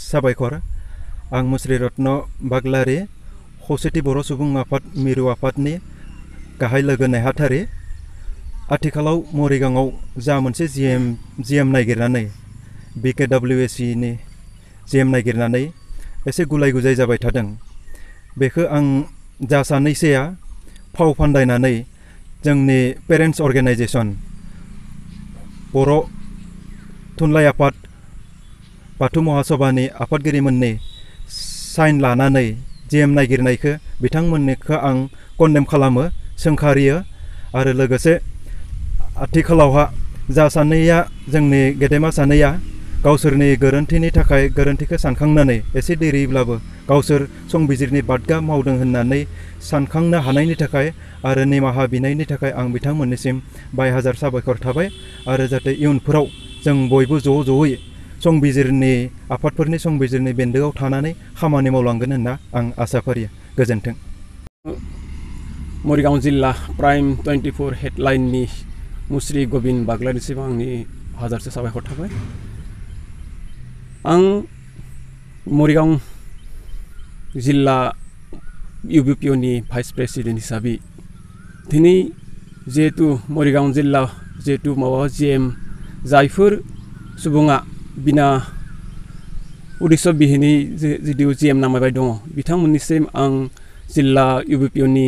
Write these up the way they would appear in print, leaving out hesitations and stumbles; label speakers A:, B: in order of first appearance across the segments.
A: साबायखर आं मुस्रि रत्न बाग्लारि खौसेथि बर' सुबुं आफाद मिरु आफादनि गाहाय लोगो नेहाथारि आथिखालाव मरिगांआव जा मोनसे जिएम नागिरनानै BKWSC नि जिएम नागिरनानै एसे गुलाय गुजाय जाबाय थादों बेखौ आं जा सानैसोया फाव फान्दायनानै जोंनि पेरेन्ट्स अर्गेनाइजेशन बर' थुनलाइ आफाद बाथौ महासभानि आफादगिरि मोननि साइन लानानै जिएम नागिरनायखौ बिथांमोननिखौ आं कन्डेम खालामो सोंखारियो आरो लोगोसे आथिखालावहा जा सानैया जोंनि गेदेमा सानैया गावसोरनि गोरोन्थिनि थाखाय गोरोन्थिखौ सानखांनानै एसे देरिब्लाबो गावसोर संबिजिरनि बादगा मावदों होननानै सानखांनो हानायनि थाखाय आरो निमाहा बिनायनि थाखाय आं बिथांमोननिसिम बाय हाजार साबायखर थाबाय आरो जाहाथे इयुनफोराव जों बयबो ज'यै संबिजिरनि आफादफोरनि संबिजिरनि बेन्दोआव थानानै खामानि मावलांगोन होनना आं आसा फारियो गोजोन्थों।
B: मरिगांव जिल्ला प्राइम 24 हेडलाइननि मुस्रि गोबिन्द बाग्लारिसिम आंनि हाजारसे साबायखर थाबाय। आं मरिगांव जिल्ला UBPOनि भाइस प्रेसिडेन्ट हिसाबै दिनै जिहेतु मरिगांव जिल्ला जिहेतु माबा जिएम जायफोर सुबुङा बिना उद्देश्य बिहिनै जितु जिएम नामायबाय दङ बिथांमोननिसिम आं जिल्ला UBPOनि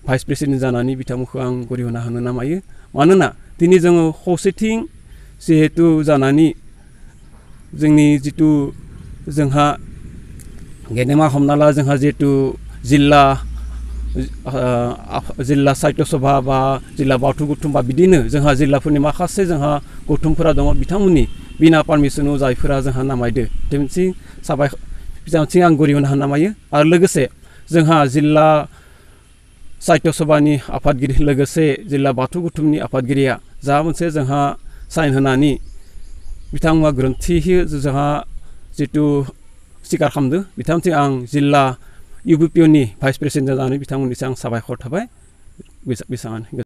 B: भाइस प्रेसिडेन्ट जानानै बिथांमोनखौ आं गरिहना होनो नामायो मानोना दिनै जोङो खौसेथि जिहेतु जानानै जोंनि जितु जोंहा गेदेमा हमना ला जोंहा जिहेतु जिल्ला साहित्य सभा बा जिल्ला बाथौ गौथुम बा बिदिनो जोंहा जिल्लाफोरनि माखासे जोंहा गौथुमफोरा दङ बिथांमोननि बिना पारमिसनाव जायफोरा जोंहा नामायदो बिथांमोनथिं आं गरिहना होनो नामायो आरो लोगोसे जोंहा जिल्ला साहित्य सभानि आफादगिरि लोगोसे जिल्ला बाथौ गौथुमनि आफादगिरिया जा मोनसे जोंहा साइन होनानै बिथांमोना गोरोन्थि जोंहा जितु स्वीकार खालामदो बिथांमोनथिं आं जिल्ला UBPOनि भाइस प्रेसिडेन्ट जानानै बिथांमोननिसिम आं साबायखर थाबाय बेसाङानो।